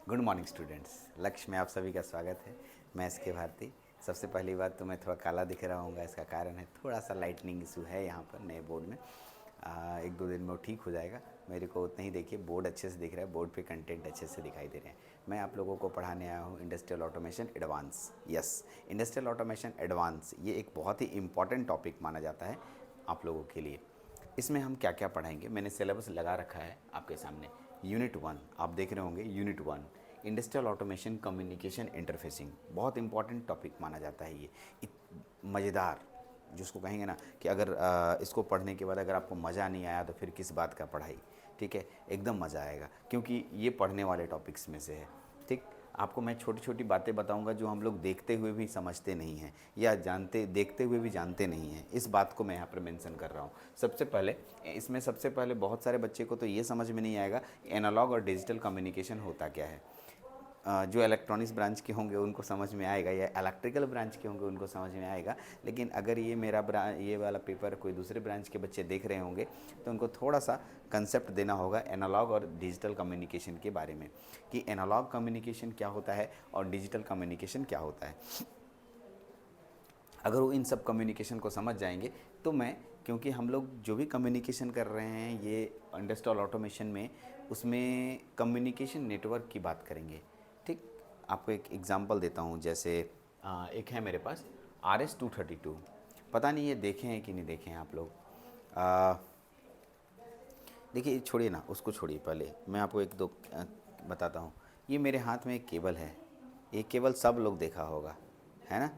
Good morning students. लक्ष्य में आप सभी का स्वागत है। मैं एस.के. भारती। सबसे पहली बात तो मैं थोड़ा काला दिख रहा हूँगा, इसका कारण है थोड़ा सा लाइटनिंग इशू है यहाँ पर नए बोर्ड में। एक दो दिन में वो ठीक हो जाएगा। मेरे को उतना ही देखिए, बोर्ड अच्छे से दिख रहा है, बोर्ड पे कंटेंट अच्छे से दिखाई दे रहे हैं। मैं आप लोगों को पढ़ाने आया हूँ industrial automation advance. Yes, industrial automation advance ये एक बहुत ही इंपॉर्टेंट टॉपिक माना जाता है आप लोगों के लिए। इसमें हम क्या क्या पढ़ाएंगे, मैंने सिलेबस लगा रखा है आपके सामने। यूनिट 1 आप देख रहे होंगे, unit 1 industrial automation communication interfacing, बहुत इंपॉर्टेंट टॉपिक माना जाता है ये। मज़ेदार, जिसको कहेंगे ना कि अगर इसको पढ़ने के बाद अगर आपको मज़ा नहीं आया तो फिर किस बात का पढ़ाई। ठीक है, एकदम मज़ा आएगा क्योंकि ये पढ़ने वाले टॉपिक्स में से है। ठीक, आपको मैं छोटी छोटी बातें बताऊंगा जो हम लोग देखते हुए भी समझते नहीं हैं या जानते देखते हुए भी जानते नहीं हैं। इस बात को मैं यहाँ पर मेंशन कर रहा हूँ। सबसे पहले बहुत सारे बच्चे को तो ये समझ में नहीं आएगा एनालॉग और डिजिटल कम्युनिकेशन होता क्या है। जो इलेक्ट्रॉनिक्स ब्रांच के होंगे उनको समझ में आएगा, या इलेक्ट्रिकल ब्रांच के होंगे उनको समझ में आएगा। लेकिन अगर ये वाला पेपर कोई दूसरे ब्रांच के बच्चे देख रहे होंगे तो उनको थोड़ा सा कंसेप्ट देना होगा एनालॉग और डिजिटल कम्युनिकेशन के बारे में, कि एनालॉग कम्युनिकेशन क्या होता है और डिजिटल कम्युनिकेशन क्या होता है। अगर वो इन सब कम्युनिकेशन को समझ जाएंगे तो क्योंकि हम लोग जो भी कम्युनिकेशन कर रहे हैं ये इंडस्ट्रियल ऑटोमेशन में, उसमें कम्युनिकेशन नेटवर्क की बात करेंगे। ठीक, आपको एक एग्जांपल देता हूँ। जैसे एक है मेरे पास RS-232, पता नहीं ये देखे हैं कि नहीं देखे हैं आप लोग। देखिए, छोड़िए ना, उसको छोड़िए, पहले मैं आपको एक दो बताता हूँ। ये मेरे हाथ में एक केबल है, ये केबल सब लोग देखा होगा, है ना।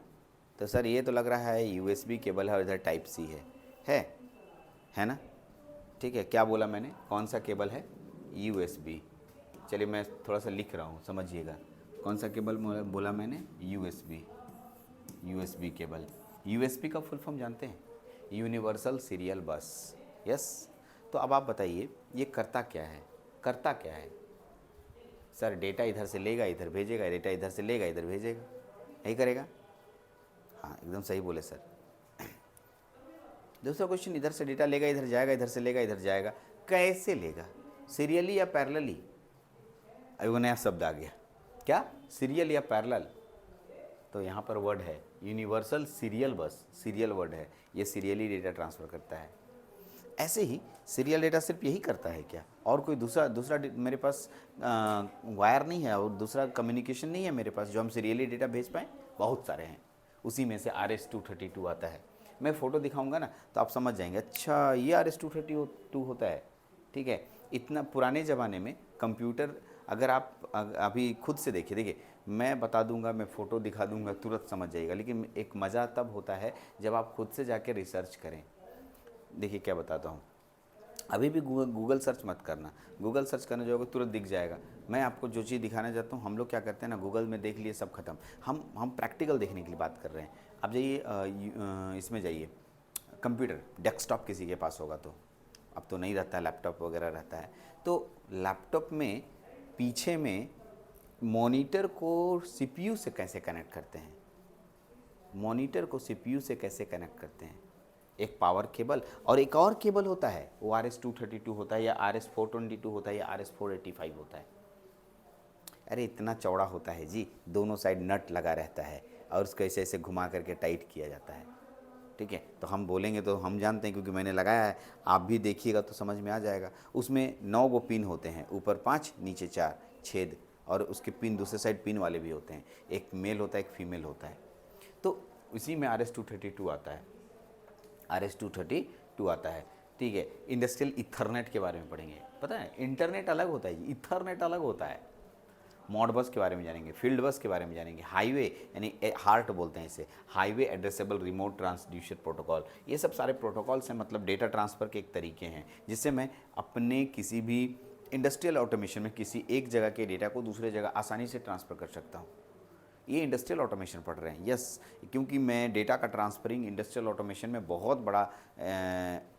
तो सर ये तो लग रहा है USB केबल है और इधर टाइप सी है ना। ठीक है, क्या बोला मैंने, कौन सा केबल है? USB। चलिए मैं थोड़ा सा लिख रहा हूँ, समझिएगा। कौन सा केबल बोला मैंने? USB cable. USB का फुल फॉर्म जानते हैं? यूनिवर्सल सीरियल बस। यस। तो अब आप बताइए ये करता क्या है? सर डेटा इधर से लेगा इधर भेजेगा, डेटा इधर से लेगा इधर भेजेगा, यही करेगा। हाँ, एकदम सही बोले सर। दूसरा क्वेश्चन, इधर से डेटा लेगा इधर जाएगा, इधर से लेगा इधर जाएगा, कैसे लेगा? सीरियली या पैरेलली? अभी वो नया शब्द आ गया, क्या? सीरियल या पैरेलल? तो यहाँ पर वर्ड है यूनिवर्सल सीरियल बस, सीरियल वर्ड है, ये सीरियली डेटा ट्रांसफ़र करता है। ऐसे ही सीरियल डेटा सिर्फ यही करता है क्या? और कोई दूसरा मेरे पास वायर नहीं है और दूसरा कम्युनिकेशन नहीं है मेरे पास जो हम सीरियली डेटा भेज पाएँ? बहुत सारे हैं। उसी में से RS-232 आता है। मैं फ़ोटो दिखाऊंगा ना तो आप समझ जाएंगे, अच्छा ये RS-232 होता है। ठीक है, इतना पुराने ज़माने में कंप्यूटर, अगर आप अभी खुद से देखिए, मैं बता दूंगा, मैं फ़ोटो दिखा दूंगा, तुरंत समझ जाइएगा। लेकिन एक मज़ा तब होता है जब आप खुद से जाके रिसर्च करें। देखिए क्या बताता हूँ, अभी भी गूगल सर्च मत करना, गूगल सर्च करने जाओगे तुरंत दिख जाएगा। मैं आपको जो चीज़ दिखाना चाहता हूँ, हम लोग क्या करते हैं ना, गूगल में देख लिए सब खत्म। हम प्रैक्टिकल देखने की बात कर रहे हैं। अब जाइए इसमें जाइए, कंप्यूटर डेस्कटॉप किसी के पास होगा तो, अब तो नहीं रहता है, लैपटॉप वगैरह रहता है। तो लैपटॉप में पीछे में मॉनिटर को CPU से कैसे कनेक्ट करते हैं? मॉनिटर को CPU से कैसे कनेक्ट करते हैं? एक पावर केबल और एक और केबल होता है, वो RS-232 होता है या RS-422 होता है या RS-485 होता है। अरे इतना चौड़ा होता है जी, दोनों साइड नट लगा रहता है और उसको ऐसे ऐसे घुमा करके टाइट किया जाता है। ठीक है, तो हम बोलेंगे तो हम जानते हैं क्योंकि मैंने लगाया है, आप भी देखिएगा तो समझ में आ जाएगा। उसमें 9 गो पिन होते हैं, ऊपर 5 नीचे 4 छेद, और उसके पिन दूसरे साइड पिन वाले भी होते हैं, एक मेल होता है एक फीमेल होता है। तो उसी में RS-232 आता है, RS-232 आता है। ठीक है, इंडस्ट्रियल इथरनेट के बारे में पढ़ेंगे। पता है इंटरनेट अलग होता है, इथरनेट अलग होता है। मॉड बस के बारे में जानेंगे, फील्ड बस के बारे में जानेंगे, हाईवे यानी हार्ट बोलते हैं इसे, highway addressable remote transducer protocol. ये सब सारे प्रोटोकॉल्स हैं, मतलब डेटा ट्रांसफ़र के एक तरीके हैं जिससे मैं अपने किसी भी इंडस्ट्रियल ऑटोमेशन में किसी एक जगह के डेटा को दूसरे जगह आसानी से ट्रांसफ़र कर सकता हूँ। ये इंडस्ट्रियल ऑटोमेशन पढ़ रहे हैं। यस, क्योंकि मैं डेटा का ट्रांसफरिंग इंडस्ट्रियल ऑटोमेशन में बहुत बड़ा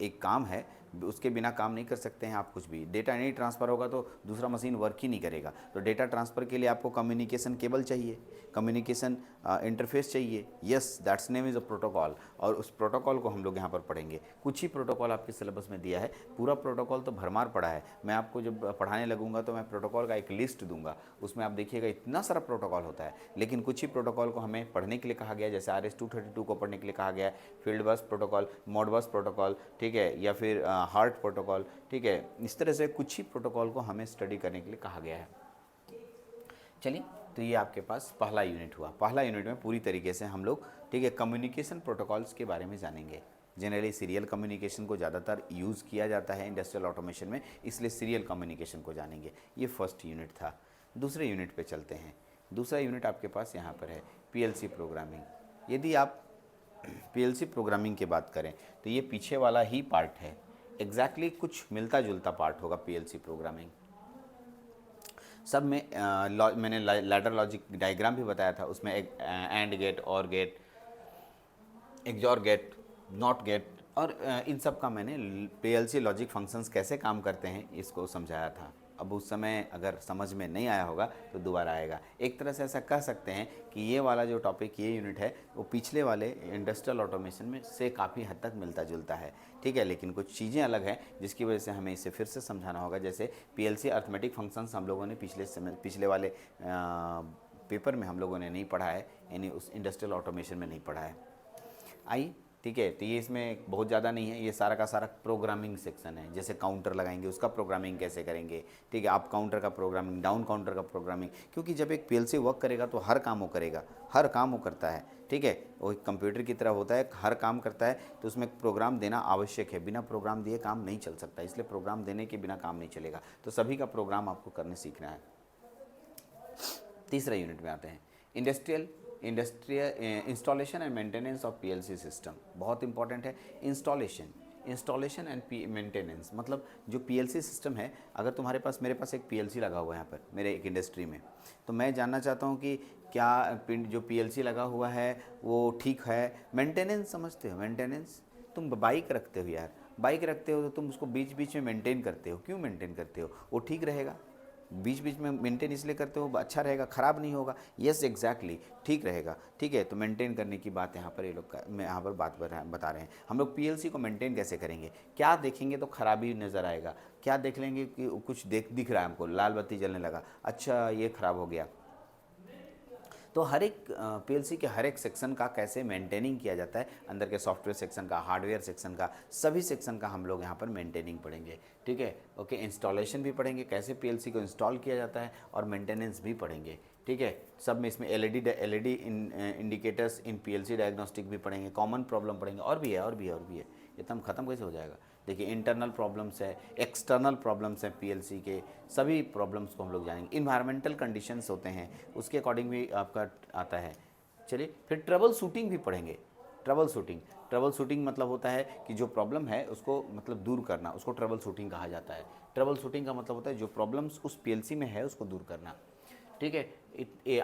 एक काम है, उसके बिना काम नहीं कर सकते हैं आप कुछ भी। डेटा नहीं ट्रांसफ़र होगा तो दूसरा मशीन वर्क ही नहीं करेगा। तो डेटा ट्रांसफ़र के लिए आपको कम्युनिकेशन केबल चाहिए, कम्युनिकेशन इंटरफेस चाहिए। Yes, that's name is a protocol. और उस प्रोटोकॉल को हम लोग यहाँ पर पढ़ेंगे। कुछ ही प्रोटोकॉल आपके सिलेबस में दिया है, पूरा प्रोटोकॉल तो भरमार पड़ा है। मैं आपको जब पढ़ाने लगूंगा तो मैं प्रोटोकॉल का एक लिस्ट दूंगा, उसमें आप देखिएगा इतना सारा प्रोटोकॉल होता है। लेकिन कुछ ही प्रोटोकॉल को हमें पढ़ने के लिए कहा गया है, जैसे RS-232 को पढ़ने के लिए कहा गया है, field bus protocol, Modbus protocol, ठीक है, या फिर हार्ट प्रोटोकॉल, ठीक है। इस तरह से कुछ ही प्रोटोकॉल को हमें स्टडी करने के लिए कहा गया है। चलिए, तो ये आपके पास पहला यूनिट हुआ। पहला यूनिट में पूरी तरीके से हम लोग, ठीक है, कम्युनिकेशन प्रोटोकॉल्स के बारे में जानेंगे। जनरली सीरियल कम्युनिकेशन को ज़्यादातर यूज़ किया जाता है इंडस्ट्रियल ऑटोमेशन में, इसलिए सीरियल कम्युनिकेशन को जानेंगे। ये फर्स्ट यूनिट था। दूसरे यूनिट पे चलते हैं। दूसरा यूनिट आपके पास यहाँ पर है PLC प्रोग्रामिंग। यदि आप PLC प्रोग्रामिंग की बात करें तो ये पीछे वाला ही पार्ट है। एग्जैक्टली कुछ मिलता जुलता पार्ट होगा PLC प्रोग्रामिंग। सब में मैंने लैडर लॉजिक डायग्राम भी बताया था, उसमें एक and gate, or gate, XOR gate, not gate, और इन सब का मैंने PLC लॉजिक फंक्शंस कैसे काम करते हैं इसको समझाया था। अब उस समय अगर समझ में नहीं आया होगा तो दोबारा आएगा। एक तरह से ऐसा कह सकते हैं कि ये वाला जो टॉपिक, ये यूनिट है, वो पिछले वाले इंडस्ट्रियल ऑटोमेशन में से काफ़ी हद तक मिलता जुलता है, ठीक है। लेकिन कुछ चीज़ें अलग हैं जिसकी वजह से हमें इसे फिर से समझाना होगा। जैसे PLC अर्थमेटिक फंक्शंस हम लोगों ने पिछले वाले पेपर में हम लोगों ने नहीं पढ़ा है, यानी उस इंडस्ट्रियल ऑटोमेशन में नहीं पढ़ा है। आई, ठीक है। तो ये इसमें बहुत ज़्यादा नहीं है, ये सारा का सारा प्रोग्रामिंग सेक्शन है। जैसे काउंटर लगाएंगे, उसका प्रोग्रामिंग कैसे करेंगे, ठीक है, अप काउंटर का प्रोग्रामिंग, डाउन काउंटर का प्रोग्रामिंग, क्योंकि जब एक PLC वर्क करेगा तो हर काम वो करेगा, हर काम वो करता है, ठीक है। वो एक कंप्यूटर की तरह होता है, हर काम करता है, तो उसमें प्रोग्राम देना आवश्यक है। बिना प्रोग्राम दिए काम नहीं चल सकता, इसलिए प्रोग्राम देने के बिना काम नहीं चलेगा। तो सभी का प्रोग्राम आपको करने सीखना है। तीसरे यूनिट में आते हैं, industrial installation and maintenance of PLC system. बहुत इंपॉर्टेंट है इंस्टॉलेशन एंड मेंटेनेंस। मतलब जो PLC सिस्टम है, अगर तुम्हारे पास, मेरे पास एक PLC लगा हुआ है यहाँ पर मेरे एक इंडस्ट्री में, तो मैं जानना चाहता हूँ कि क्या जो PLC लगा हुआ है वो ठीक है। मेंटेनेंस समझते हो? मेंटेनेंस, तुम बाइक रखते हो यार, बाइक रखते हो तो तुम उसको बीच बीच में मेंटेन करते हो। क्यों मेंटेन करते हो? वो ठीक रहेगा। बीच बीच में मेंटेन इसलिए करते हो, अच्छा रहेगा, ख़राब नहीं होगा। यस, एग्जैक्टली, ठीक रहेगा, ठीक है। तो मेंटेन करने की बात यहाँ पर ये लोग मैं यहाँ पर बात बता रहे हैं। हम लोग PLC को मेंटेन कैसे करेंगे? क्या देखेंगे तो खराबी नज़र आएगा? क्या देख लेंगे कि कुछ दिख रहा है हमको, लाल बत्ती जलने लगा, अच्छा ये ख़राब हो गया। तो हर एक PLC के हर एक सेक्शन का कैसे मेंटेनिंग किया जाता है, अंदर के सॉफ्टवेयर सेक्शन का, हार्डवेयर सेक्शन का, सभी सेक्शन का हम लोग यहाँ पर मेंटेनिंग पढ़ेंगे, ठीक है। ओके, इंस्टॉलेशन भी पढ़ेंगे, कैसे PLC को इंस्टॉल किया जाता है, और मेंटेनेंस भी पढ़ेंगे, ठीक है। सब में इसमें LED indicators in PLC diagnostic भी पढ़ेंगे, कॉमन प्रॉब्लम पढ़ेंगे, और भी है। ये तो हम ख़त्म कैसे हो जाएगा? देखिए, इंटरनल प्रॉब्लम्स है, एक्सटर्नल प्रॉब्लम्स हैं PLC के, सभी प्रॉब्लम्स को हम लोग जानेंगे। इन्वायरमेंटल कंडीशंस होते हैं, उसके अकॉर्डिंग भी आपका आता है। चलिए, फिर ट्रबल शूटिंग भी पढ़ेंगे। ट्रबल शूटिंग मतलब होता है कि जो प्रॉब्लम है उसको मतलब दूर करना, उसको ट्रबल शूटिंग कहा जाता है। ट्रबल शूटिंग का मतलब होता है जो प्रॉब्लम्स उस PLC में है उसको दूर करना, ठीक है।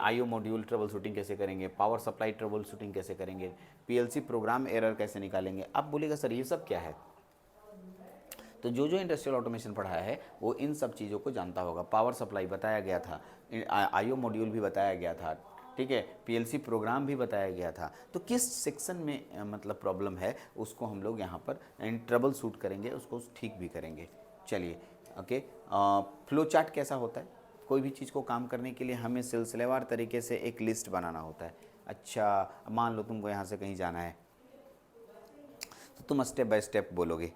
IO मॉड्यूल ट्रबल शूटिंग कैसे करेंगे, पावर सप्लाई ट्रबल शूटिंग कैसे करेंगे, PLC प्रोग्राम एरर कैसे निकालेंगे। आप बोलिएगा सर ये सब क्या है? तो जो इंडस्ट्रियल ऑटोमेशन पढ़ा है वो इन सब चीज़ों को जानता होगा। पावर सप्लाई बताया गया था, IO मॉड्यूल भी बताया गया था, ठीक है, PLC प्रोग्राम भी बताया गया था। तो किस सेक्शन में मतलब प्रॉब्लम है उसको हम लोग यहाँ पर ट्रबल शूट करेंगे, उसको ठीक भी करेंगे। चलिए, ओके। फ्लो चार्ट कैसा होता है? कोई भी चीज़ को काम करने के लिए हमें सिलसिलेवार तरीके से एक लिस्ट बनाना होता है। अच्छा, मान लो तुमको यहाँ से कहीं जाना है तो तुम स्टेप बाय स्टेप बोलोगे।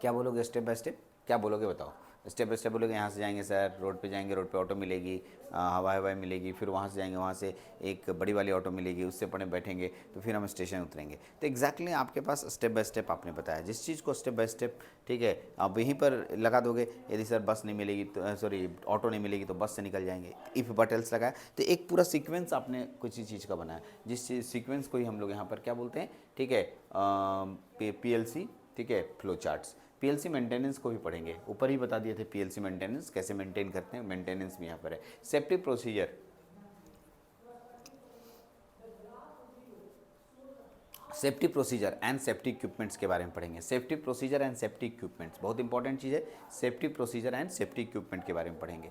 क्या बोलोगे? स्टेप बाय स्टेप क्या बोलोगे बताओ? स्टेप बाय स्टेप बोलोगे, यहाँ से जाएंगे सर, रोड पे जाएंगे, रोड पे ऑटो मिलेगी, हवाई मिलेगी, फिर वहाँ से जाएंगे, वहाँ से एक बड़ी वाली ऑटो मिलेगी, उससे पड़े बैठेंगे, तो फिर हम स्टेशन उतरेंगे। तो एग्जैक्टली आपके पास स्टेप बाय स्टेप आपने बताया, जिस चीज़ को स्टेप बाय स्टेप, ठीक है, आप यहीं पर लगा दोगे। यदि सर बस नहीं मिलेगी तो, सॉरी ऑटो नहीं मिलेगी तो बस से निकल जाएंगे, इफ़ बट एल्स लगाया, तो एक पूरा सीक्वेंस आपने कुछ चीज़ का बनाया, जिस सीक्वेंस को ही हम लोग यहाँ पर क्या बोलते हैं, ठीक है, PLC, ठीक है, फ्लो चार्ट्स। PLC मेंटेनेंस को भी पढ़ेंगे, ऊपर ही बता दिए थे PLC मेंटेनेंस कैसे मेंटेन करते हैं, मेंटेनेंस भी यहाँ पर है। Safety procedure, safety procedure and safety equipments के बारे में पढ़ेंगे। Safety procedure and safety equipments बहुत इंपॉर्टेंट चीज़ है। Safety procedure and safety equipment के बारे में पढ़ेंगे।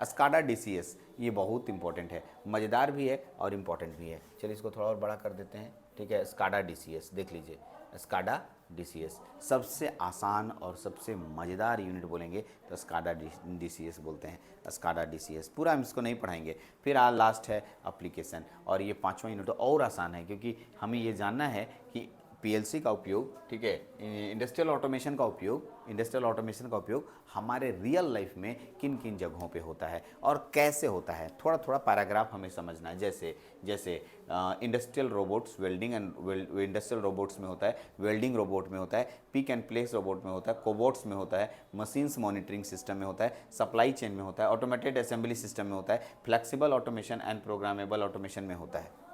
स्काडा डीसीएस ये बहुत इंपॉर्टेंट है, मज़ेदार भी है और इम्पॉर्टेंट भी है। चलिए इसको थोड़ा और बड़ा कर देते हैं, ठीक है। स्काडा डीसीएस देख लीजिए, स्काडा डीसीएस सबसे आसान और सबसे मज़ेदार यूनिट बोलेंगे तो स्काडा डीसीएस बोलते हैं। स्काडा डीसीएस पूरा हम इसको नहीं पढ़ाएंगे। फिर लास्ट है एप्लीकेशन, और ये पांचवा यूनिट तो और आसान है क्योंकि हमें ये जानना है कि पीएलसी का उपयोग, ठीक है, इंडस्ट्रियल ऑटोमेशन का उपयोग हमारे रियल लाइफ में किन किन जगहों पे होता है और कैसे होता है। थोड़ा थोड़ा पैराग्राफ हमें समझना है। जैसे industrial robots, welding and industrial robots में होता है, वेल्डिंग रोबोट में होता है, पिक एंड प्लेस रोबोट में होता है, कोबोट्स में होता है, मशीन्स मॉनिटरिंग सिस्टम में होता है, सप्लाई चेन में होता है, ऑटोमेटेड असेंबली सिस्टम में होता है, flexible automation and programmable automation में होता है।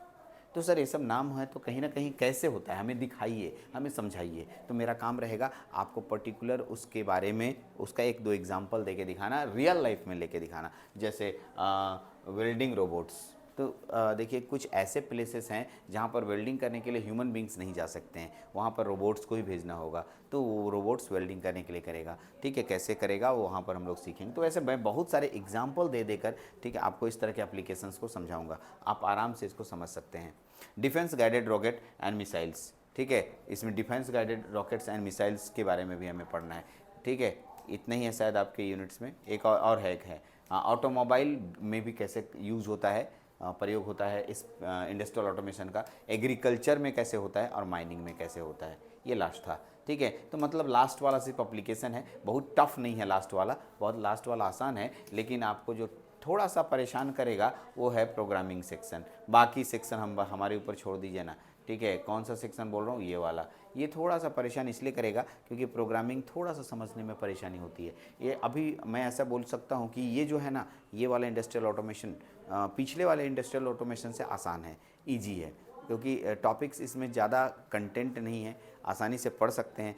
तो सर ये सब नाम है तो कहीं ना कहीं कैसे होता है हमें दिखाइए, हमें समझाइए। तो मेरा काम रहेगा आपको पर्टिकुलर उसके बारे में उसका एक दो एग्जांपल देके दिखाना, रियल लाइफ में लेके दिखाना। जैसे वेल्डिंग रोबोट्स, तो देखिए कुछ ऐसे प्लेसेस हैं जहाँ पर वेल्डिंग करने के लिए ह्यूमन बींग्स नहीं जा सकते हैं, वहाँ पर रोबोट्स को ही भेजना होगा, तो वो रोबोट्स वेल्डिंग करने के लिए करेगा, ठीक है। कैसे करेगा वो वहाँ पर हम लोग सीखेंगे। तो ऐसे मैं बहुत सारे एग्जाम्पल दे देकर, ठीक है, आपको इस तरह के एप्लीकेशंस को समझाऊंगा, आप आराम से इसको समझ सकते हैं। Defence guided rocket and missiles, ठीक है, इसमें defence guided rockets and missiles के बारे में भी हमें पढ़ना है, ठीक है। इतना ही है शायद आपके यूनिट्स में। एक और है, ऑटोमोबाइल में भी कैसे यूज़ होता है, प्रयोग होता है इस इंडस्ट्रियल ऑटोमेशन का, एग्रीकल्चर में कैसे होता है और माइनिंग में कैसे होता है, ये लास्ट था, ठीक है। तो मतलब लास्ट वाला सिर्फ एप्लीकेशन है, बहुत टफ नहीं है लास्ट वाला, बहुत लास्ट वाला आसान है, लेकिन आपको जो थोड़ा सा परेशान करेगा वो है प्रोग्रामिंग सेक्शन। बाकी सेक्शन हमारे ऊपर छोड़ दीजिए ना, ठीक है। कौन सा सेक्शन बोल रहा हूँ, ये वाला, ये थोड़ा सा परेशान इसलिए करेगा क्योंकि प्रोग्रामिंग थोड़ा सा समझने में परेशानी होती है। ये अभी मैं ऐसा बोल सकता हूँ कि ये जो है ना, ये वाला इंडस्ट्रियल ऑटोमेशन पिछले वाले इंडस्ट्रियल ऑटोमेशन से आसान है, ईजी है, क्योंकि टॉपिक्स इसमें ज़्यादा कंटेंट नहीं है, आसानी से पढ़ सकते हैं।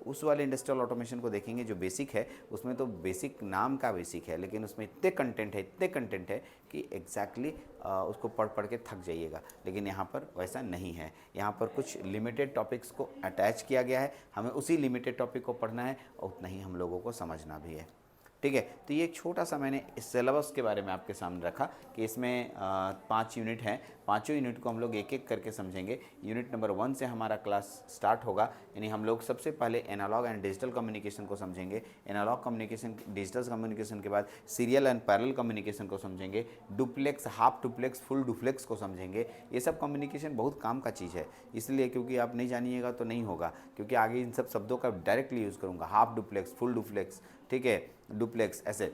उस वाले इंडस्ट्रियल ऑटोमेशन को देखेंगे जो बेसिक है, उसमें तो बेसिक नाम का बेसिक है, लेकिन उसमें इतने कंटेंट है कि एग्जैक्टली उसको पढ़ पढ़ के थक जाइएगा। लेकिन यहाँ पर वैसा नहीं है, यहाँ पर कुछ लिमिटेड टॉपिक्स को अटैच किया गया है, हमें उसी लिमिटेड टॉपिक को पढ़ना है और उतना ही हम लोगों को समझना भी है, ठीक है। तो ये एक छोटा सा मैंने इस सिलेबस के बारे में आपके सामने रखा कि इसमें 5 यूनिट हैं, पाँचों यूनिट को हम लोग एक एक करके समझेंगे। यूनिट नंबर 1 से हमारा क्लास स्टार्ट होगा, यानी हम लोग सबसे पहले एनालॉग एंड डिजिटल कम्युनिकेशन को समझेंगे। एनालॉग कम्युनिकेशन, डिजिटल कम्युनिकेशन के बाद सीरियल एंड पैरेलल कम्युनिकेशन को समझेंगे, duplex, half duplex, full duplex को समझेंगे। ये सब कम्युनिकेशन बहुत काम का चीज़ है, इसलिए क्योंकि आप नहीं जानिएगा तो नहीं होगा, क्योंकि आगे इन सब शब्दों का डायरेक्टली यूज़ करूँगा। हाफ डुप्लेक्स, फुल डुप्लेक्स, ठीक है, डुप्लेक्स, ऐसे,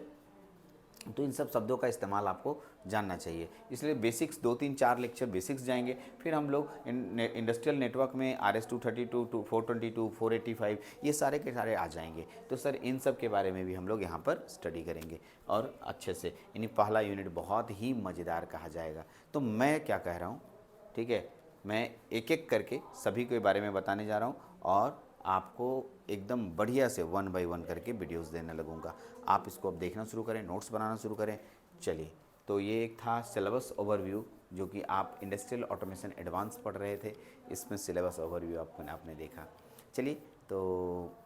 तो इन सब शब्दों का इस्तेमाल आपको जानना चाहिए। इसलिए बेसिक्स 2-3-4 लेक्चर बेसिक्स जाएंगे, फिर हम लोग इंडस्ट्रियल नेटवर्क में RS-232, 422, 485 ये सारे के सारे आ जाएंगे। तो सर इन सब के बारे में भी हम लोग यहाँ पर स्टडी करेंगे और अच्छे से, यानी पहला यूनिट बहुत ही मज़ेदार कहा जाएगा। तो मैं क्या कह रहा हूँ, ठीक है, मैं एक एक करके सभी के बारे में बताने जा रहा हूँ और आपको एकदम बढ़िया से 1 बाय 1 करके वीडियोस देने लगूंगा। आप इसको अब देखना शुरू करें, नोट्स बनाना शुरू करें। चलिए, तो ये एक था सिलेबस ओवरव्यू, जो कि आप इंडस्ट्रियल ऑटोमेशन एडवांस पढ़ रहे थे, इसमें सिलेबस ओवरव्यू आपने देखा। चलिए, तो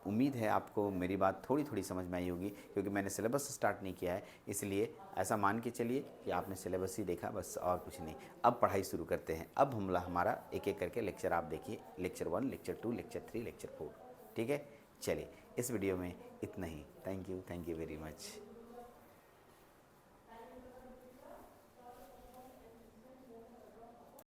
उम्मीद है आपको मेरी बात थोड़ी थोड़ी समझ में आई होगी, क्योंकि मैंने सिलेबस स्टार्ट नहीं किया है, इसलिए ऐसा मान के चलिए कि आपने सिलेबस ही देखा बस, और कुछ नहीं। अब पढ़ाई शुरू करते हैं। अब हमारा एक एक करके लेक्चर आप देखिए, लेक्चर 1, लेक्चर 2, लेक्चर 3, लेक्चर 4, ठीक है। चलिए, इस वीडियो में इतना ही। Thank you very much.